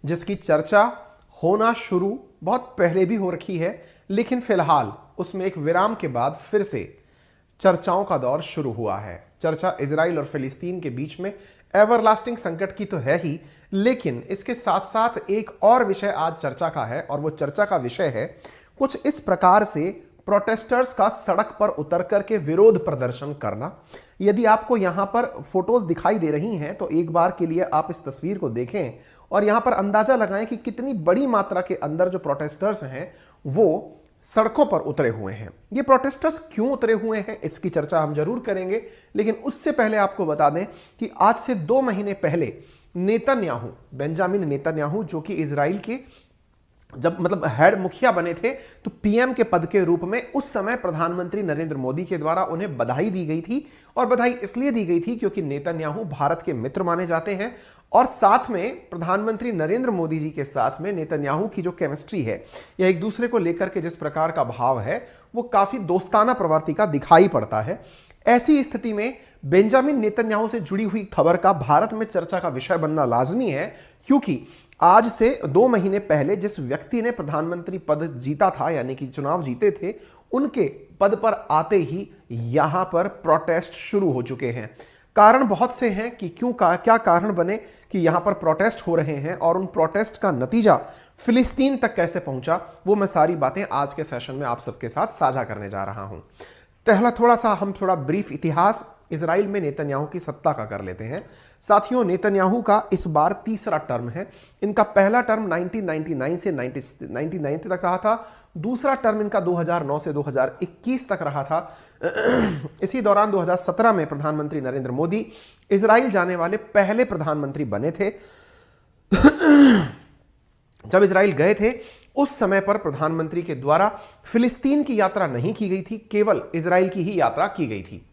जिसकी चर्चा होना शुरू बहुत पहले भी हो रखी है, लेकिन फिलहाल उसमें एक विराम के बाद फिर से चर्चाओं का दौर शुरू हुआ है। चर्चा इजराइल और फिलिस्तीन के बीच में एवरलास्टिंग संकट की तो है ही, लेकिन इसके साथ साथ एक और विषय आज चर्चा का है, और वो चर्चा का विषय है कुछ इस प्रकार से प्रोटेस्टर्स का सड़क पर उतर करके विरोध प्रदर्शन करना। यदि आपको यहां पर फोटोज दिखाई दे रही हैं तो एक बार के लिए आप इस तस्वीर को देखें और यहां पर अंदाजा लगाएं कि कितनी बड़ी मात्रा के अंदर जो प्रोटेस्टर्स हैं वो सड़कों पर उतरे हुए हैं। ये प्रोटेस्टर्स क्यों उतरे हुए हैं इसकी चर्चा हम जरूर करेंगे, लेकिन उससे पहले आपको बता दें कि आज से 2 महीने पहले नेतन्याहू, बेंजामिन नेतन्याहू, जो कि इजराइल के जब हेड मुखिया बने थे, तो पीएम के पद के रूप में उस समय प्रधानमंत्री नरेंद्र मोदी के द्वारा उन्हें बधाई दी गई थी। और बधाई इसलिए दी गई थी क्योंकि नेतन्याहू भारत के मित्र माने जाते हैं, और साथ में प्रधानमंत्री नरेंद्र मोदी जी के साथ में नेतन्याहू की जो केमिस्ट्री है या एक दूसरे को लेकर के जिस प्रकार का भाव है वो काफी दोस्ताना प्रवृत्ति का दिखाई पड़ता है। ऐसी स्थिति में बेंजामिन नेतन्याहू से जुड़ी हुई खबर का भारत में चर्चा का विषय बनना लाजमी है, क्योंकि आज से 2 महीने पहले जिस व्यक्ति ने प्रधानमंत्री पद जीता था, यानी कि चुनाव जीते थे, उनके पद पर आते ही यहां पर प्रोटेस्ट शुरू हो चुके हैं। कारण बहुत से हैं कि क्या कारण बने कि यहां पर प्रोटेस्ट हो रहे हैं, और उन प्रोटेस्ट का नतीजा फिलिस्तीन तक कैसे पहुंचा, वो मैं सारी बातें आज के सेशन में आप सबके साथ साझा करने जा रहा हूं। थोड़ा ब्रीफ इतिहास इजराइल में नेतन्याहू की सत्ता का कर लेते हैं। साथियों, नेतन्याहू का इस बार तीसरा टर्म है। इनका पहला टर्म 1999 से 1999 तक रहा था, दूसरा टर्म इनका 2009 से 2021 तक रहा था। इसी दौरान 2017 में प्रधानमंत्री नरेंद्र मोदी इजराइल जाने वाले पहले प्रधानमंत्री बने थे। जब इजराइल गए थे उस समय पर प्रधानमंत्री के द्वारा फिलिस्तीन की यात्रा नहीं की गई थी, केवल इजराइल की ही यात्रा की गई थी।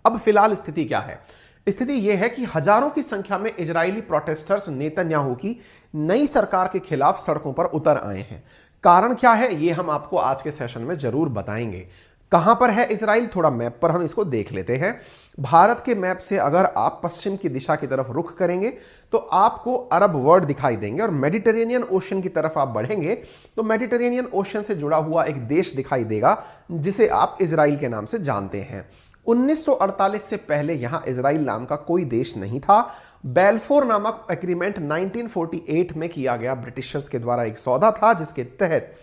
अब फिलहाल स्थिति क्या है? स्थिति यह है कि हजारों की संख्या में इजरायली प्रोटेस्टर्स नेतन्याहू की नई सरकार के खिलाफ सड़कों पर उतर आए हैं। कारण क्या है ये हम आपको आज के सेशन में जरूर बताएंगे। कहां पर है इजराइल, थोड़ा मैप पर हम इसको देख लेते हैं। भारत के मैप से अगर आप पश्चिम की दिशा की तरफ रुख करेंगे तो आपको अरब वर्ल्ड दिखाई देंगे, और मेडिटेरेनियन ओशन की तरफ आप बढ़ेंगे तो मेडिटेरेनियन ओशन से जुड़ा हुआ एक देश दिखाई देगा जिसे आप इजराइल के नाम से जानते हैं। 1948 से पहले यहां इजराइल नाम का कोई देश नहीं था। बेल्फोर नामक एग्रीमेंट 1948 में किया गया ब्रिटिशर्स के द्वारा एक सौदा था, जिसके तहत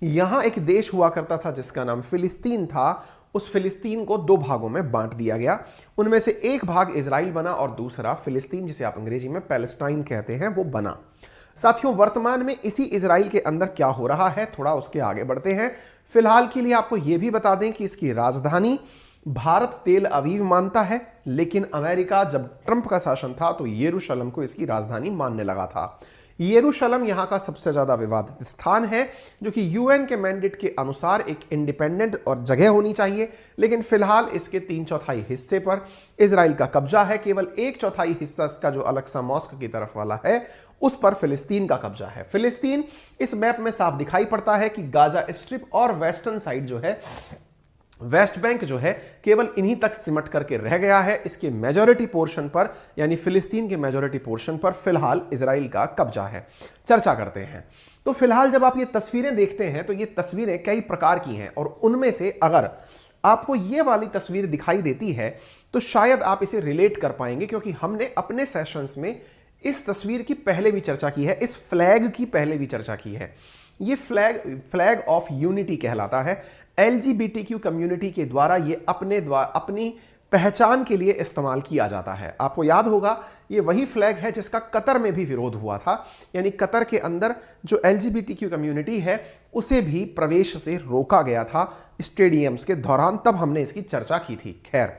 यहां एक देश हुआ करता था जिसका नाम फिलिस्तीन था। उस फिलिस्तीन को 2 भागों में बांट दिया गया। उनमें से एक भाग इजराइल बना और दूसरा फिलिस्तीन, जिसे आप अंग्रेजी में पैलेस्टाइन कहते हैं, वो बना। साथियों, वर्तमान में इसी इजराइल के अंदर क्या हो रहा है, थोड़ा उसके आगे बढ़ते हैं। फिलहाल के लिए आपको यह भी बता दें कि इसकी राजधानी भारत तेल अवीव मानता है, लेकिन अमेरिका जब ट्रंप का शासन था तो यरूशलेम को इसकी राजधानी मानने लगा था। यरूशलेम यहां का सबसे ज्यादा विवादित स्थान है, जो कि यूएन के मैंडेट के अनुसार एक इंडिपेंडेंट और जगह होनी चाहिए, लेकिन फिलहाल इसके 3/4 हिस्से पर इजराइल का कब्जा है। केवल 1/4 हिस्सा इसका जो अल-अक्सा मॉस्क की तरफ वाला है उस पर फिलिस्तीन का कब्जा है। फिलिस्तीन इस मैप में साफ दिखाई पड़ता है कि गाजा स्ट्रिप और वेस्टर्न साइड जो है, वेस्ट बैंक जो है, केवल इन्हीं तक सिमट करके रह गया है। इसके मेजॉरिटी पोर्शन पर, यानी फिलिस्तीन के मेजॉरिटी पोर्शन पर फिलहाल इजराइल का कब्जा है। चर्चा करते हैं। तो फिलहाल जब आप ये तस्वीरें देखते हैं तो ये तस्वीरें कई प्रकार की हैं, और उनमें से अगर आपको ये वाली तस्वीर दिखाई देती है तो शायद आप इसे रिलेट कर पाएंगे, क्योंकि हमने अपने सेशंस में इस तस्वीर की पहले भी चर्चा की है, इस फ्लैग की पहले भी चर्चा की है। ये फ्लैग ऑफ यूनिटी कहलाता है। एलजीबीटीक्यू कम्युनिटी के द्वारा ये अपनी पहचान के लिए इस्तेमाल किया जाता है। आपको याद होगा ये वही फ्लैग है जिसका कतर में भी विरोध हुआ था, यानी कतर के अंदर जो एलजीबीटीक्यू कम्युनिटी है उसे भी प्रवेश से रोका गया था स्टेडियम्स के दौरान, तब हमने इसकी चर्चा की थी। खैर,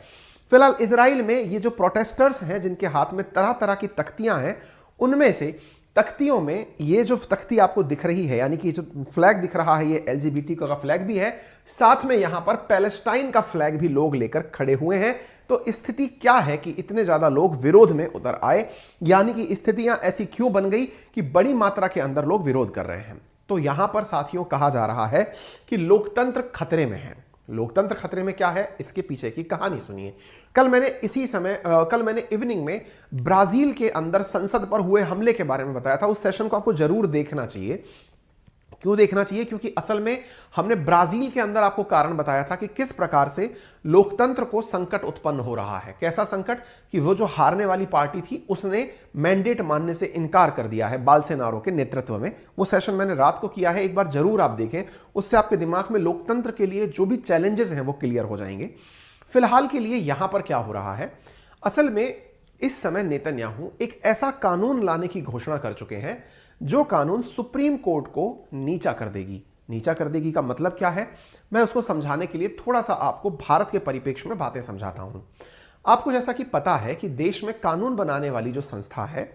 फिलहाल इजराइल में ये जो प्रोटेस्टर्स हैं जिनके हाथ में तरह तरह की तख्तियां हैं, उनमें से तख्तियों में ये जो तख्ती आपको दिख रही है, यानी कि जो फ्लैग दिख रहा है, ये एलजीबीटी का फ्लैग भी है, साथ में यहां पर पैलेस्टाइन का फ्लैग भी लोग लेकर खड़े हुए हैं। तो स्थिति क्या है कि इतने ज्यादा लोग विरोध में उतर आए, यानी कि स्थितियां ऐसी क्यों बन गई कि बड़ी मात्रा के अंदर लोग विरोध कर रहे हैं। तो यहां पर साथियों कहा जा रहा है कि लोकतंत्र खतरे में है। लोकतंत्र खतरे में क्या है, इसके पीछे की कहानी सुनिए। कल मैंने इवनिंग में ब्राजील के अंदर संसद पर हुए हमले के बारे में बताया था। उस सेशन को आपको जरूर देखना चाहिए। क्यों देखना चाहिए? क्योंकि असल में हमने ब्राजील के अंदर आपको कारण बताया था कि किस प्रकार से लोकतंत्र को संकट उत्पन्न हो रहा है। कैसा संकट? कि वो जो हारने वाली पार्टी थी उसने मैंडेट मानने से इनकार कर दिया है बोल्सोनारो के नेतृत्व में। वो सेशन मैंने रात को किया है, एक बार जरूर आप देखें, उससे आपके दिमाग में लोकतंत्र के लिए जो भी चैलेंजेस हैं वो क्लियर हो जाएंगे। फिलहाल के लिए यहां पर क्या हो रहा है, असल में इस समय नेतन्याहू एक ऐसा कानून लाने की घोषणा कर चुके हैं जो कानून सुप्रीम कोर्ट को नीचा कर देगी। नीचा कर देगी का मतलब क्या है, मैं उसको समझाने के लिए थोड़ा सा आपको भारत के परिप्रेक्ष्य में बातें समझाता हूं। आपको जैसा कि पता है कि देश में कानून बनाने वाली जो संस्था है,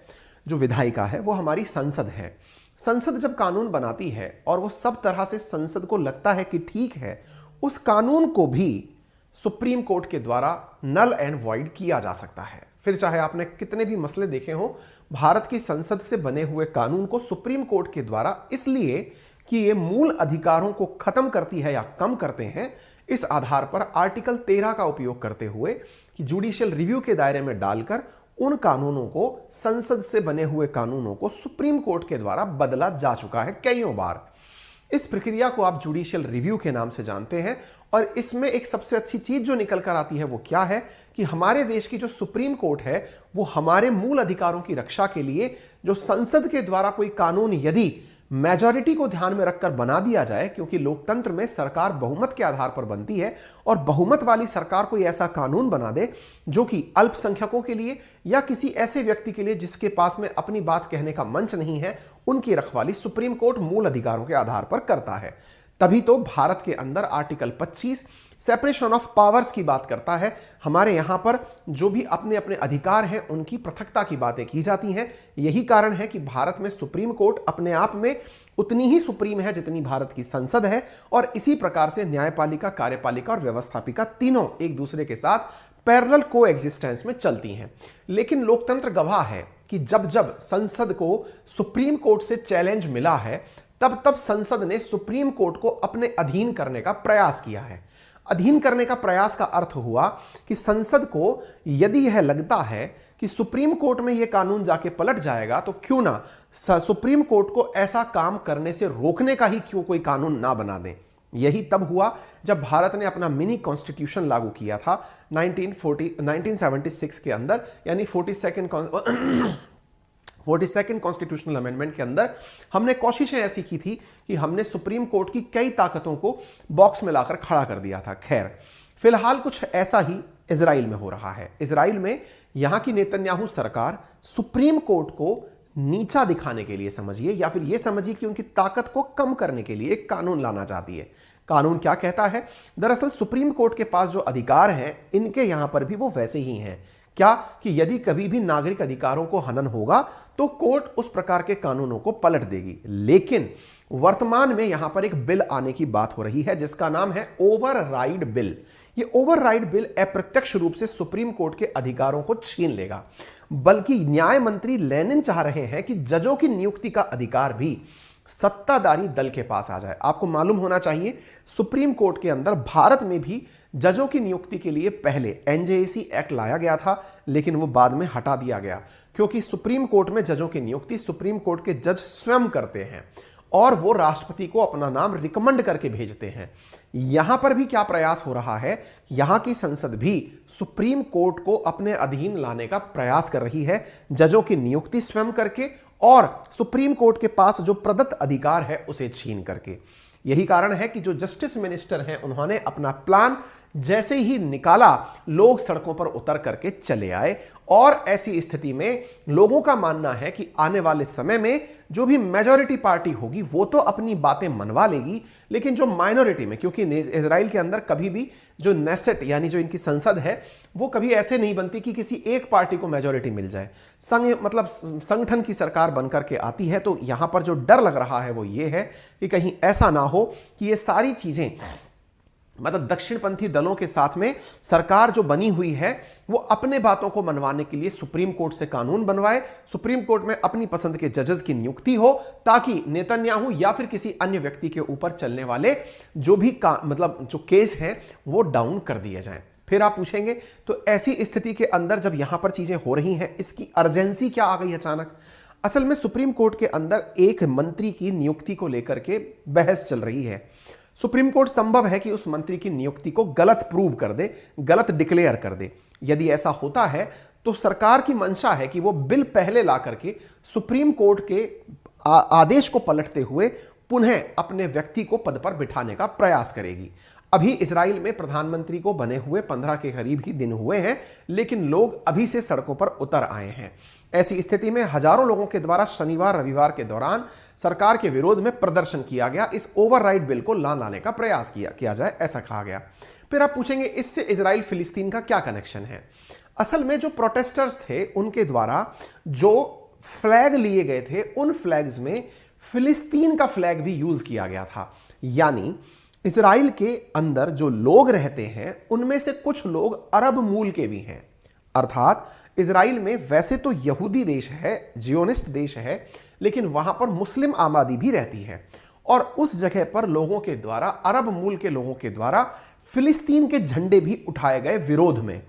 जो विधायिका है, वो हमारी संसद है। संसद जब कानून बनाती है और वो सब तरह से संसद को लगता है कि ठीक है, उस कानून को भी सुप्रीम कोर्ट के द्वारा नल एंड वॉइड किया जा सकता है। फिर चाहे आपने कितने भी मसले देखे हों, भारत की संसद से बने हुए कानून को सुप्रीम कोर्ट के द्वारा, इसलिए कि ये मूल अधिकारों को खत्म करती है या कम करते हैं, इस आधार पर आर्टिकल 13 का उपयोग करते हुए कि जुडिशियल रिव्यू के दायरे में डालकर उन कानूनों को, संसद से बने हुए कानूनों को सुप्रीम कोर्ट के द्वारा बदला जा चुका है कईयों बार। इस प्रक्रिया को आप जुडिशियल रिव्यू के नाम से जानते हैं। और इसमें एक सबसे अच्छी चीज जो निकल कर आती है वो क्या है कि हमारे देश की जो सुप्रीम कोर्ट है वो हमारे मूल अधिकारों की रक्षा के लिए जो संसद के द्वारा कोई कानून यदि मेजॉरिटी को ध्यान में रखकर बना दिया जाए, क्योंकि लोकतंत्र में सरकार बहुमत के आधार पर बनती है, और बहुमत वाली सरकार कोई ऐसा कानून बना दे जो कि अल्पसंख्यकों के लिए या किसी ऐसे व्यक्ति के लिए जिसके पास में अपनी बात कहने का मंच नहीं है, उनकी रखवाली सुप्रीम कोर्ट मूल अधिकारों के आधार पर करता है। तभी तो भारत के अंदर आर्टिकल 25 सेपरेशन ऑफ पावर्स की बात करता है। हमारे यहां पर जो भी अपने अपने अधिकार हैं उनकी पृथकता की बातें की जाती हैं। यही कारण है कि भारत में सुप्रीम कोर्ट अपने आप में उतनी ही सुप्रीम है जितनी भारत की संसद है, और इसी प्रकार से न्यायपालिका, कार्यपालिका और व्यवस्थापिका तीनों एक दूसरे के साथ पैरेलल को एग्जिस्टेंस में चलती हैं। लेकिन लोकतंत्र गवाह है कि जब जब संसद को सुप्रीम कोर्ट से चैलेंज मिला है, तब तब संसद ने सुप्रीम कोर्ट को अपने अधीन करने का प्रयास किया है। अधीन करने का प्रयास का अर्थ हुआ कि संसद को यदि यह लगता है कि सुप्रीम कोर्ट में यह कानून जाके पलट जाएगा, तो क्यों ना सुप्रीम कोर्ट को ऐसा काम करने से रोकने का ही क्यों कोई कानून ना बना दें। यही तब हुआ जब भारत ने अपना मिनी कॉन्स्टिट्यूशन लागू किया था 1976 के अंदर, यानी 42nd कॉन्स्टिट्यूशनल अमेंडमेंट के अंदर हमने कोशिशें ऐसी की थी कि हमने सुप्रीम कोर्ट की कई ताकतों को बॉक्स में लाकर खड़ा कर दिया था। खैर, फिलहाल कुछ ऐसा ही इजराइल में हो रहा है। इजराइल में यहां की नेतन्याहू सरकार सुप्रीम कोर्ट को नीचा दिखाने के लिए समझिए, या फिर यह समझिए कि उनकी ताकत को कम करने के लिए एक कानून लाना चाहती है। कानून क्या कहता है? दरअसल सुप्रीम कोर्ट के पास जो अधिकार हैं, इनके यहां पर भी वो वैसे ही हैं। क्या? कि यदि कभी भी नागरिक अधिकारों को हनन होगा तो कोर्ट उस प्रकार के कानूनों को पलट देगी। लेकिन वर्तमान में यहां पर एक बिल आने की बात हो रही है जिसका नाम है ओवरराइड बिल। यह ओवरराइड बिल अप्रत्यक्ष रूप से सुप्रीम कोर्ट के अधिकारों को छीन लेगा, बल्कि न्याय मंत्री लेनिन चाह रहे हैं कि जजों की नियुक्ति का अधिकार भी सत्ताधारी दल के पास आ जाए। आपको मालूम होना चाहिए, सुप्रीम कोर्ट के अंदर भारत में भी जजों की नियुक्ति के लिए पहले एनजेएसी एक्ट लाया गया था, लेकिन वो बाद में हटा दिया गया, क्योंकि सुप्रीम कोर्ट में जजों की नियुक्ति सुप्रीम कोर्ट के जज स्वयं करते हैं और वो राष्ट्रपति को अपना नाम रिकमेंड करके भेजते हैं। यहां पर भी क्या प्रयास हो रहा है? यहां की संसद भी सुप्रीम कोर्ट को अपने अधीन लाने का प्रयास कर रही है, जजों की नियुक्ति स्वयं करके और सुप्रीम कोर्ट के पास जो प्रदत्त अधिकार है उसे छीन करके। यही कारण है कि जो जस्टिस मिनिस्टर हैं, उन्होंने अपना प्लान जैसे ही निकाला, लोग सड़कों पर उतर करके चले आए। और ऐसी स्थिति में लोगों का मानना है कि आने वाले समय में जो भी मेजॉरिटी पार्टी होगी वो तो अपनी बातें मनवा लेगी, लेकिन जो माइनॉरिटी में, क्योंकि इजराइल के अंदर कभी भी जो नेसेट यानी जो इनकी संसद है वो कभी ऐसे नहीं बनती कि किसी एक पार्टी को मेजॉरिटी मिल जाए। संगठन की सरकार बनकर के आती है। तो यहां पर जो डर लग रहा है वो ये है कि कहीं ऐसा ना हो कि ये सारी चीजें मतलब दक्षिणपंथी दलों के साथ में सरकार जो बनी हुई है वो अपने बातों को मनवाने के लिए सुप्रीम कोर्ट से कानून बनवाए, सुप्रीम कोर्ट में अपनी पसंद के जजेस की नियुक्ति हो, ताकि नेतन्याहू या फिर किसी अन्य व्यक्ति के ऊपर चलने वाले जो भी मतलब जो केस हैं वो डाउन कर दिए जाएं। फिर आप पूछेंगे तो ऐसी स्थिति के अंदर जब यहां पर चीजें हो रही हैं, इसकी अर्जेंसी क्या आ गई अचानक? असल में सुप्रीम कोर्ट के अंदर एक मंत्री की नियुक्ति को लेकर के बहस चल रही है। सुप्रीम कोर्ट संभव है कि उस मंत्री की नियुक्ति को गलत प्रूव कर दे, गलत डिक्लेयर कर दे। यदि ऐसा होता है तो सरकार की मंशा है कि वो बिल पहले ला करके सुप्रीम कोर्ट के आदेश को पलटते हुए पुनः अपने व्यक्ति को पद पर बिठाने का प्रयास करेगी। अभी इजराइल में प्रधानमंत्री को बने हुए 15 के करीब ही दिन हुए हैं, लेकिन लोग अभी से सड़कों पर उतर आए हैं। ऐसी स्थिति में हजारों लोगों के द्वारा शनिवार रविवार के दौरान सरकार के विरोध में प्रदर्शन किया गया। इस ओवरराइड बिल को लाने का प्रयास किया जाए, ऐसा कहा गया। फिर आप पूछेंगे इससे इजराइल फिलिस्तीन का क्या कनेक्शन है? असल में जो प्रोटेस्टर्स थे उनके द्वारा जो फ्लैग लिए गए थे, उन फ्लैग्स में फिलिस्तीन का फ्लैग भी यूज किया गया था। यानी इजराइल के अंदर जो लोग रहते हैं उनमें से कुछ लोग अरब मूल के भी हैं। अर्थात इजराइल में वैसे तो यहूदी देश है, जियोनिस्ट देश है, लेकिन वहां पर मुस्लिम आबादी भी रहती है और उस जगह पर लोगों के द्वारा, अरब मूल के लोगों के द्वारा फिलिस्तीन के झंडे भी उठाए गए विरोध में।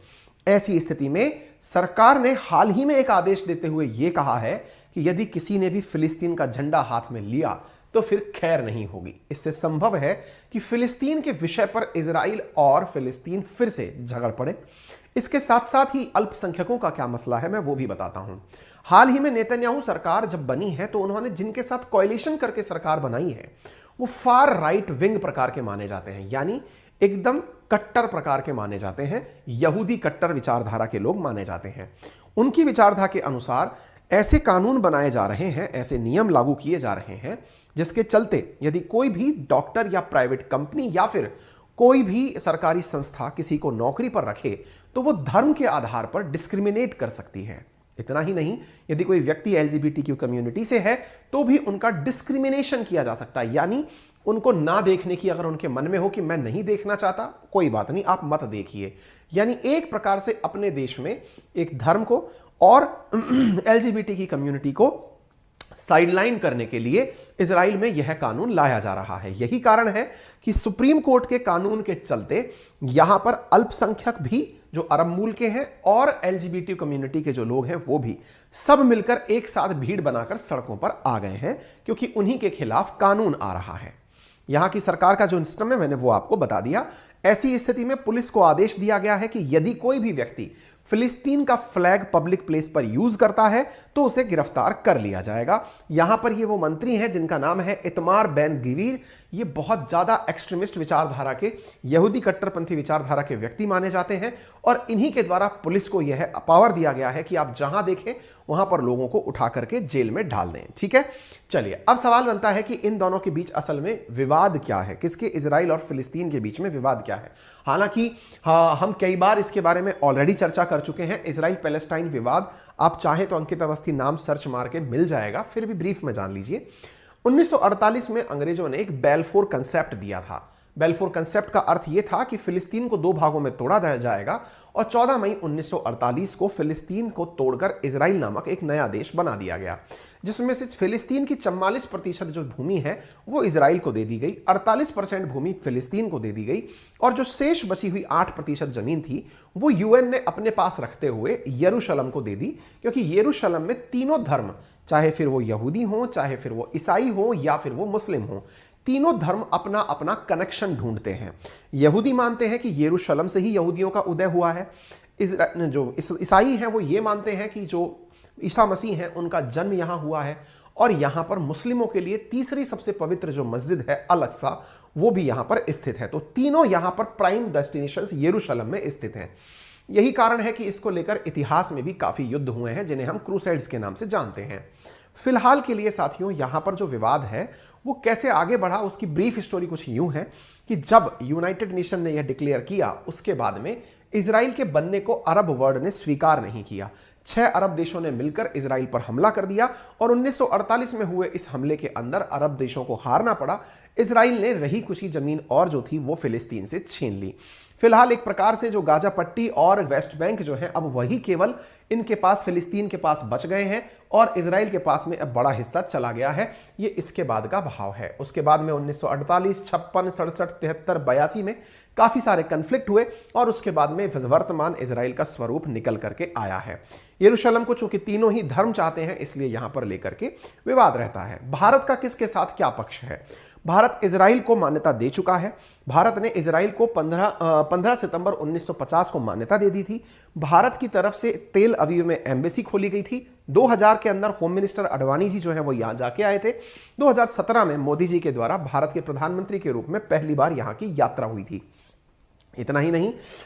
ऐसी स्थिति में सरकार ने हाल ही में एक आदेश देते हुए यह कहा है कि यदि किसी ने भी फिलिस्तीन का झंडा हाथ में लिया तो फिर खैर नहीं होगी। इससे संभव है कि फिलिस्तीन के विषय पर इजराइल और फिलिस्तीन फिर से झगड़ पड़े। इसके साथ साथ ही अल्पसंख्यकों का क्या मसला है मैं वो भी बताता हूं। हाल ही में नेतन्याहू सरकार जब बनी है तो उन्होंने जिनके साथ कोएलिशन करके सरकार बनाई है वो फार राइट विंग प्रकार के माने जाते हैं, यानी एकदम कट्टर प्रकार के माने जाते हैं, यहूदी कट्टर विचारधारा के लोग माने जाते हैं। उनकी विचारधारा के अनुसार ऐसे कानून बनाए जा रहे हैं, ऐसे नियम लागू किए जा रहे हैं जिसके चलते यदि कोई भी डॉक्टर या प्राइवेट कंपनी या फिर कोई भी सरकारी संस्था किसी को नौकरी पर रखे तो वो धर्म के आधार पर डिस्क्रिमिनेट कर सकती है। इतना ही नहीं, यदि कोई व्यक्ति LGBTQ कम्युनिटी से है तो भी उनका डिस्क्रिमिनेशन किया जा सकता है, यानी उनको ना देखने की अगर उनके मन में हो कि मैं नहीं देखना चाहता, कोई बात नहीं, आप मत देखिए। यानी एक प्रकार से अपने देश में एक धर्म को और LGBT की कम्युनिटी को साइडलाइन करने के लिए इजराइल में यह कानून लाया जा रहा है। यही कारण है कि सुप्रीम कोर्ट के कानून के चलते यहां पर अल्पसंख्यक भी जो अरब मूल के हैं और LGBT कम्युनिटी के जो लोग हैं वो भी सब मिलकर एक साथ भीड़ बनाकर सड़कों पर आ गए हैं, क्योंकि उन्हीं के खिलाफ कानून आ रहा है। यहां की सरकार का जो सिस्टम है मैंने वो आपको बता दिया। ऐसी स्थिति में पुलिस को आदेश दिया गया है कि यदि कोई भी व्यक्ति फिलिस्तीन का फ्लैग पब्लिक प्लेस पर यूज करता है तो उसे गिरफ्तार कर लिया जाएगा। यहां पर ये वो मंत्री हैं जिनका नाम है इतमार बेन गिवीर। ये बहुत ज्यादा एक्सट्रीमिस्ट विचारधारा के, यहूदी कट्टरपंथी विचारधारा के व्यक्ति माने जाते हैं और इन्हीं के द्वारा पुलिस को यह पावर दिया गया है कि आप जहां देखें वहां पर लोगों को उठा करके जेल में डाल दें। ठीक है, चलिए अब सवाल बनता है कि इन दोनों के बीच असल में विवाद क्या है, किसके, इजराइल और फिलिस्तीन के बीच में विवाद क्या है। हालांकि हम कई बार इसके बारे में ऑलरेडी चर्चा कर चुके हैं। इजराइल पैलेस्टाइन विवाद आप चाहें तो अंकित अवस्थी नाम सर्च मार के मिल जाएगा, फिर भी ब्रीफ में जान लीजिए। 1948 में अंग्रेजों ने एक बेलफोर कंसेप्ट दिया था। बेलफोर कंसेप्ट का अर्थ यह था कि फिलिस्तीन को दो भागों में तोड़ा जाएगा और 14 मई 1948 को फिलिस्तीन को तोड़कर इजराइल नामक एक नया देश बना दिया गया, जिसमें से फिलिस्तीन की 44% जो भूमि है वो इजराइल को दे दी गई, 48% भूमि फिलिस्तीन को दे दी गई और जो शेष बची हुई 8% जमीन थी वो यूएन ने अपने पास रखते हुए यरूशलेम को दे दी, क्योंकि यरूशलेम में तीनों धर्म, चाहे फिर वो यहूदी हो, चाहे फिर वो ईसाई हो या फिर वो मुस्लिम हो, तीनों धर्म अपना अपना कनेक्शन ढूंढते हैं। यहूदी मानते हैं कि यरूशलेम से ही यहूदियों का उदय हुआ है। जो ईसाई हैं वो ये मानते हैं कि जो ईसा मसीह हैं उनका जन्म यहां हुआ है। और यहां पर मुस्लिमों के लिए तीसरी सबसे पवित्र जो मस्जिद है अल अक्सा, वो भी यहां पर स्थित है। तो तीनों यहां पर प्राइम डेस्टिनेशंस यरूशलेम में स्थित हैं। यही कारण है कि इसको लेकर इतिहास में भी काफी युद्ध हुए हैं, जिन्हें हम क्रूसेड्स के नाम से जानते हैं। फिलहाल के लिए साथियों यहां पर जो विवाद है वो कैसे आगे बढ़ा, उसकी ब्रीफ स्टोरी कुछ यूं है कि जब यूनाइटेड नेशन ने यह डिक्लेयर किया उसके बाद में इजराइल के बनने को अरब वर्ल्ड ने स्वीकार नहीं किया। 6 अरब देशों ने मिलकर इजराइल पर हमला कर दिया और 1948 में हुए इस हमले के अंदर अरब देशों को हारना पड़ा। इजराइल ने रही कुछ जमीन और जो थी वो फिलिस्तीन से छीन ली। फिलहाल एक प्रकार से जो गाजा पट्टी और वेस्ट बैंक जो है अब वही केवल इनके पास, फिलिस्तीन के पास बच गए हैं और इजराइल के पास में अब बड़ा हिस्सा चला गया है। ये इसके बाद का भाव है। उसके बाद में 1948, 56, 67, 73, 82 में काफी सारे कन्फ्लिक्ट हुए और उसके बाद में वर्तमान इजराइल का स्वरूप निकल करके आया है। यरूशलेम को चूंकि तीनों ही धर्म चाहते हैं, इसलिए यहां पर लेकर के विवाद रहता है। भारत का किसके साथ क्या पक्ष है? भारत इजराइल को मान्यता दे चुका है। भारत ने इजराइल को 15 सितंबर 1950 को मान्यता दे दी थी। भारत की तरफ से तेल अवीव में एम्बेसी खोली गई थी। 2000 के अंदर होम मिनिस्टर अडवाणी जी जो है वो यहां जाके आए थे। 2017 में मोदी जी के द्वारा भारत के प्रधानमंत्री के रूप में पहली बार यहां की यात्रा हुई थी। इतना ही नहीं,